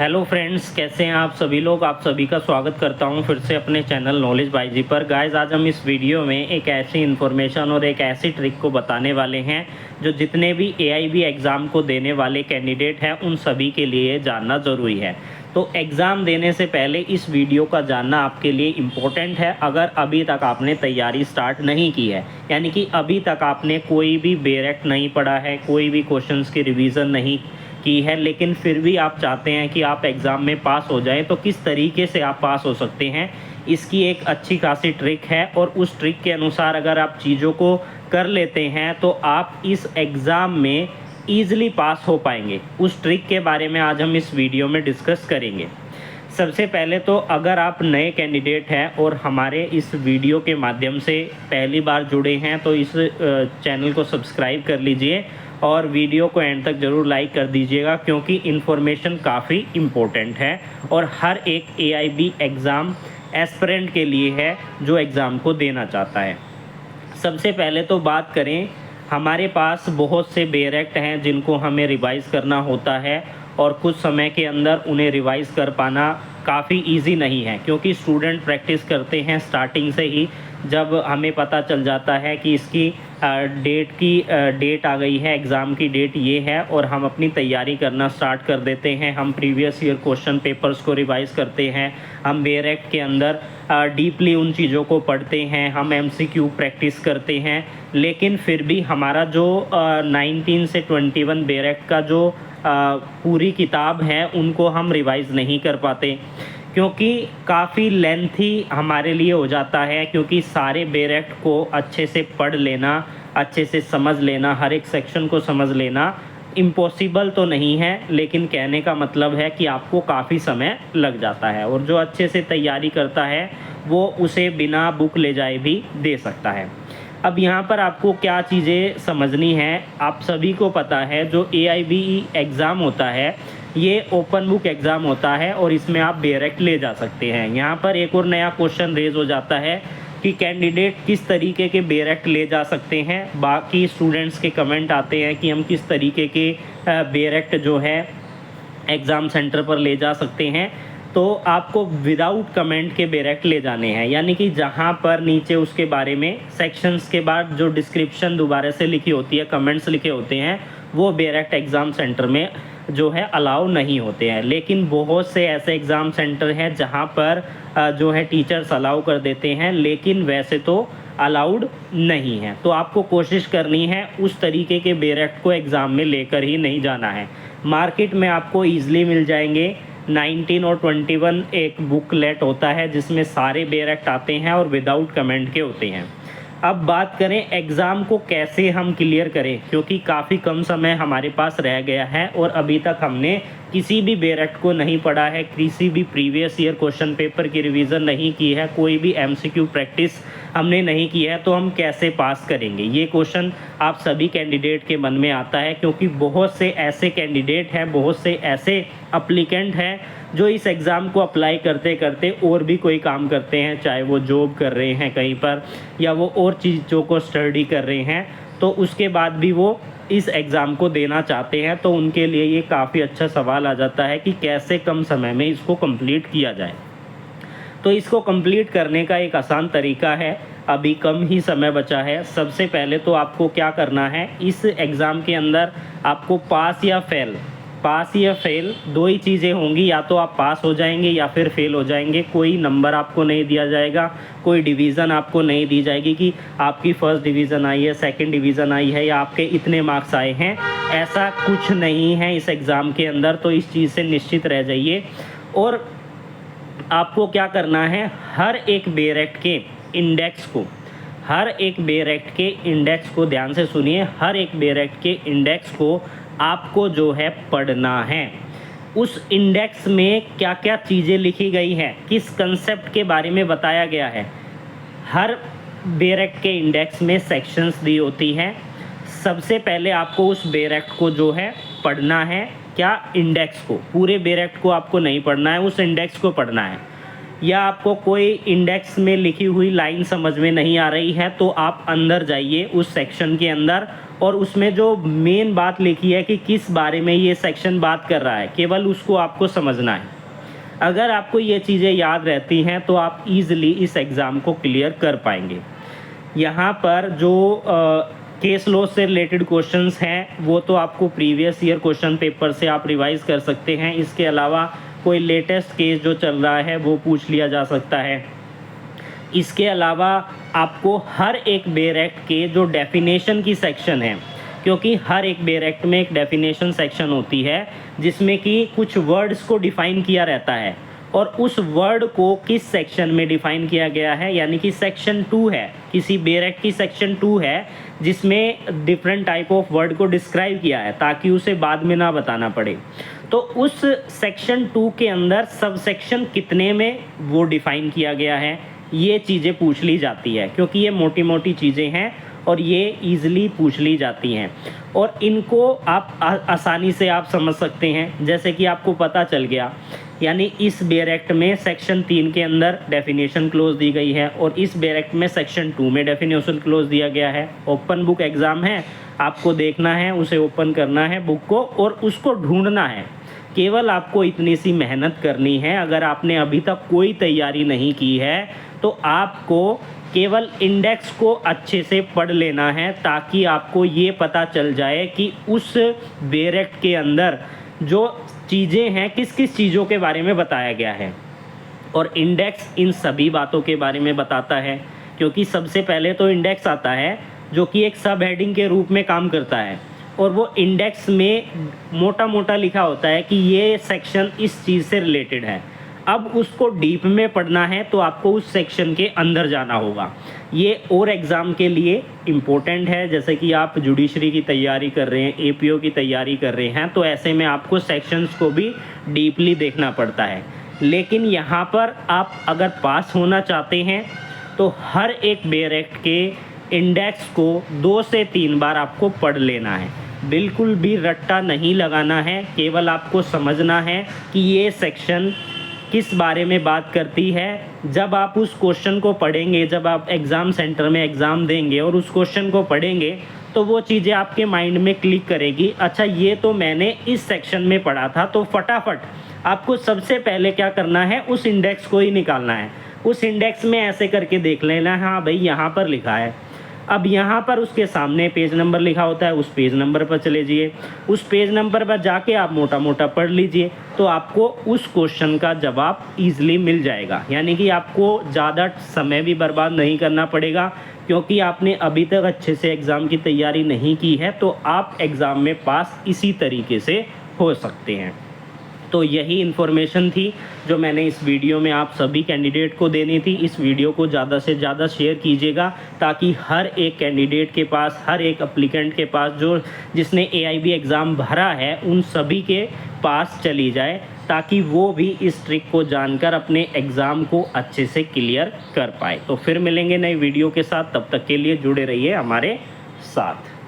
Hello friends, कैसे हैं आप सभी लोग। आप सभी का स्वागत करता हूं फिर से अपने चैनल नॉलेज बाय जी पर। गाइस, आज हम इस वीडियो में एक ऐसी इन्फॉर्मेशन और एक ऐसी ट्रिक को बताने वाले हैं जो जितने भी एआईबी एग्ज़ाम को देने वाले कैंडिडेट हैं उन सभी के लिए जानना ज़रूरी है। तो एग्ज़ाम देने से पहले इस वीडियो का जानना आपके लिए इम्पोर्टेंट है। अगर अभी तक आपने तैयारी स्टार्ट नहीं की है, यानी कि अभी तक आपने कोई भी बेरेक्ट नहीं पढ़ा है, कोई भी क्वेश्चंस की रिवीजन नहीं की है, लेकिन फिर भी आप चाहते हैं कि आप एग्ज़ाम में पास हो जाएं, तो किस तरीके से आप पास हो सकते हैं, इसकी एक अच्छी खासी ट्रिक है। और उस ट्रिक के अनुसार अगर आप चीज़ों को कर लेते हैं तो आप इस एग्ज़ाम में ईज़िली पास हो पाएंगे। उस ट्रिक के बारे में आज हम इस वीडियो में डिस्कस करेंगे। सबसे पहले तो अगर आप नए कैंडिडेट हैं और हमारे इस वीडियो के माध्यम से पहली बार जुड़े हैं तो इस चैनल को सब्सक्राइब कर लीजिए और वीडियो को एंड तक ज़रूर लाइक कर दीजिएगा, क्योंकि इन्फॉर्मेशन काफ़ी इम्पोर्टेंट है और हर एक एआईबी एग्ज़ाम एस्पिरेंट के लिए है जो एग्ज़ाम को देना चाहता है। सबसे पहले तो बात करें, हमारे पास बहुत से बेरेक्ट हैं जिनको हमें रिवाइज़ करना होता है और कुछ समय के अंदर उन्हें रिवाइज़ कर पाना काफ़ी इजी नहीं है, क्योंकि स्टूडेंट प्रैक्टिस करते हैं स्टार्टिंग से ही। जब हमें पता चल जाता है कि इसकी डेट आ गई है, एग्ज़ाम की डेट ये है, और हम अपनी तैयारी करना स्टार्ट कर देते हैं। हम प्रीवियस ईयर क्वेश्चन पेपर्स को रिवाइज़ करते हैं, हम बेरेक्ट के अंदर डीपली उन चीज़ों को पढ़ते हैं, हम एमसीक्यू प्रैक्टिस करते हैं, लेकिन फिर भी हमारा जो 19 से 21 बेरेक्ट का जो पूरी किताब है उनको हम रिवाइज़ नहीं कर पाते, क्योंकि काफ़ी लेंथी हमारे लिए हो जाता है। क्योंकि सारे बेरेक्ट को अच्छे से पढ़ लेना, अच्छे से समझ लेना, हर एक सेक्शन को समझ लेना इम्पॉसिबल तो नहीं है, लेकिन कहने का मतलब है कि आपको काफ़ी समय लग जाता है। और जो अच्छे से तैयारी करता है वो उसे बिना बुक ले जाए भी दे सकता है। अब यहाँ पर आपको क्या चीज़ें समझनी है, आप सभी को पता है जो एआईबी एग्ज़ाम होता है ये ओपन बुक एग्ज़ाम होता है और इसमें आप बेरेक्ट ले जा सकते हैं। यहाँ पर एक और नया क्वेश्चन रेज हो जाता है कि कैंडिडेट किस तरीके के बेरेक्ट ले जा सकते हैं। बाकी स्टूडेंट्स के कमेंट आते हैं कि हम किस तरीके के बेरेक्ट जो है एग्ज़ाम सेंटर पर ले जा सकते हैं। तो आपको विदाउट कमेंट के बेरेक्ट ले जाने हैं, यानी कि जहाँ पर नीचे उसके बारे में सेक्शंस के बाद जो डिस्क्रिप्शन दोबारा से लिखी होती है, कमेंट्स लिखे होते हैं, वो बेरेक्ट एग्ज़ाम सेंटर में जो है अलाउ नहीं होते हैं। लेकिन बहुत से ऐसे एग्ज़ाम सेंटर हैं जहाँ पर जो है टीचर्स अलाउ कर देते हैं, लेकिन वैसे तो अलाउड नहीं है। तो आपको कोशिश करनी है उस तरीके के बेरेक्ट को एग्ज़ाम में लेकर ही नहीं जाना है। मार्केट में आपको ईज़िली मिल जाएंगे। 19 और 21 एक बुकलेट होता है जिसमें सारे बेरेक्ट आते हैं और विदाउट कमेंट के होते हैं। अब बात करें एग्ज़ाम को कैसे हम क्लियर करें, क्योंकि काफ़ी कम समय हमारे पास रह गया है और अभी तक हमने किसी भी बेरेक्ट को नहीं पढ़ा है, किसी भी प्रीवियस ईयर क्वेश्चन पेपर की रिवीजन नहीं की है, कोई भी एमसीक्यू प्रैक्टिस हमने नहीं की है, तो हम कैसे पास करेंगे। ये क्वेश्चन आप सभी कैंडिडेट के मन में आता है, क्योंकि बहुत से ऐसे कैंडिडेट हैं, बहुत से ऐसे अप्लीकेंट हैं जो इस एग्ज़ाम को अप्लाई करते करते और भी कोई काम करते हैं, चाहे वो जॉब कर रहे हैं कहीं पर या वो और चीज़ों को स्टडी कर रहे हैं, तो उसके बाद भी वो इस एग्ज़ाम को देना चाहते हैं। तो उनके लिए ये काफ़ी अच्छा सवाल आ जाता है कि कैसे कम समय में इसको कंप्लीट किया जाए। तो इसको कंप्लीट करने का एक आसान तरीका है, अभी कम ही समय बचा है। सबसे पहले तो आपको क्या करना है, इस एग्ज़ाम के अंदर आपको पास या फेल दो ही चीज़ें होंगी, या तो आप पास हो जाएंगे या फिर फेल हो जाएंगे। कोई नंबर आपको नहीं दिया जाएगा, कोई डिवीज़न आपको नहीं दी जाएगी कि आपकी फर्स्ट डिवीज़न आई है, सेकंड डिवीज़न आई है या आपके इतने मार्क्स आए हैं। ऐसा कुछ नहीं है इस एग्ज़ाम के अंदर, तो इस चीज़ से निश्चित रह जाइए। और आपको क्या करना है, हर एक बेरेक्ट के इंडेक्स को ध्यान से सुनिए, हर एक बेरेक्ट के इंडेक्स को आपको जो है पढ़ना है। उस इंडेक्स में क्या क्या चीज़ें लिखी गई हैं, किस कंसेप्ट के बारे में बताया गया है। हर बेरेक्ट के इंडेक्स में सेक्शंस दी होती हैं। सबसे पहले आपको उस बेरेक्ट को जो है पढ़ना है, क्या इंडेक्स को, पूरे बेरेक्ट को आपको नहीं पढ़ना है, उस इंडेक्स को पढ़ना है। या आपको कोई इंडेक्स में लिखी हुई लाइन समझ में नहीं आ रही है तो आप अंदर जाइए उस सेक्शन के अंदर और उसमें जो मेन बात लिखी है कि किस बारे में ये सेक्शन बात कर रहा है, केवल उसको आपको समझना है। अगर आपको ये चीज़ें याद रहती हैं तो आप ईज़िली इस एग्ज़ाम को क्लियर कर पाएंगे। यहाँ पर जो केस लॉ से रिलेटेड क्वेश्चंस हैं वो तो आपको प्रीवियस ईयर क्वेश्चन पेपर से आप रिवाइज़ कर सकते हैं। इसके अलावा कोई लेटेस्ट केस जो चल रहा है वो पूछ लिया जा सकता है। इसके अलावा आपको हर एक बेयर एक्ट के जो डेफिनेशन की सेक्शन है, क्योंकि हर एक बेयर एक्ट में एक डेफिनेशन सेक्शन होती है जिसमें कि कुछ वर्ड्स को डिफ़ाइन किया रहता है और उस वर्ड को किस सेक्शन में डिफ़ाइन किया गया है, यानी कि सेक्शन 2 है, किसी बेयर एक्ट की सेक्शन 2 है जिसमें डिफरेंट टाइप ऑफ वर्ड को डिस्क्राइब किया है ताकि उसे बाद में ना बताना पड़े। तो उस सेक्शन 2 के अंदर सब सेक्शन कितने में वो डिफ़ाइन किया गया है, ये चीज़ें पूछ ली जाती है, क्योंकि ये मोटी मोटी चीज़ें हैं और ये ईज़िली पूछ ली जाती हैं और इनको आप आसानी से आप समझ सकते हैं। जैसे कि आपको पता चल गया, यानी इस बेयर एक्ट में सेक्शन 3 के अंदर डेफिनेशन क्लोज दी गई है और इस बेयर एक्ट में सेक्शन 2 में डेफिनेशन क्लोज दिया गया है। ओपन बुक एग्ज़ाम है, आपको देखना है, उसे ओपन करना है बुक को और उसको ढूंढना है। केवल आपको इतनी सी मेहनत करनी है। अगर आपने अभी तक कोई तैयारी नहीं की है तो आपको केवल इंडेक्स को अच्छे से पढ़ लेना है ताकि आपको ये पता चल जाए कि उस बेयर एक्ट के अंदर जो चीज़ें हैं किस किस चीज़ों के बारे में बताया गया है। और इंडेक्स इन सभी बातों के बारे में बताता है, क्योंकि सबसे पहले तो इंडेक्स आता है जो कि एक सब हेडिंग के रूप में काम करता है और वो इंडेक्स में मोटा मोटा लिखा होता है कि ये सेक्शन इस चीज़ से रिलेटेड है। अब उसको डीप में पढ़ना है तो आपको उस सेक्शन के अंदर जाना होगा। ये और एग्ज़ाम के लिए इम्पोर्टेंट है, जैसे कि आप जुडिशरी की तैयारी कर रहे हैं, एपीओ की तैयारी कर रहे हैं, तो ऐसे में आपको सेक्शंस को भी डीपली देखना पड़ता है। लेकिन यहाँ पर आप अगर पास होना चाहते हैं तो हर एक बेयर एक्ट के इंडेक्स को 2 से 3 बार आपको पढ़ लेना है। बिल्कुल भी रट्टा नहीं लगाना है, केवल आपको समझना है कि ये सेक्शन किस बारे में बात करती है। जब आप उस क्वेश्चन को पढ़ेंगे, जब आप एग्ज़ाम सेंटर में एग्ज़ाम देंगे और उस क्वेश्चन को पढ़ेंगे तो वो चीज़ें आपके माइंड में क्लिक करेगी। अच्छा, ये तो मैंने इस सेक्शन में पढ़ा था, तो फटाफट आपको सबसे पहले क्या करना है, उस इंडेक्स को ही निकालना है। उस इंडेक्स में ऐसे करके देख लेना, हाँ भाई यहाँ पर लिखा है। अब यहाँ पर उसके सामने पेज नंबर लिखा होता है, उस पेज नंबर पर चले जाइए, उस पेज नंबर पर जाके आप मोटा मोटा पढ़ लीजिए, तो आपको उस क्वेश्चन का जवाब ईज़िली मिल जाएगा। यानी कि आपको ज़्यादा समय भी बर्बाद नहीं करना पड़ेगा, क्योंकि आपने अभी तक अच्छे से एग्ज़ाम की तैयारी नहीं की है, तो आप एग्ज़ाम में पास इसी तरीके से हो सकते हैं। तो यही इन्फॉर्मेशन थी जो मैंने इस वीडियो में आप सभी कैंडिडेट को देनी थी। इस वीडियो को ज़्यादा से ज़्यादा शेयर कीजिएगा ताकि हर एक कैंडिडेट के पास, हर एक एप्लीकेंट के पास जो जिसने AIB एग्ज़ाम भरा है उन सभी के पास चली जाए, ताकि वो भी इस ट्रिक को जानकर अपने एग्ज़ाम को अच्छे से क्लियर कर पाए। तो फिर मिलेंगे नई वीडियो के साथ, तब तक के लिए जुड़े रहिए हमारे साथ।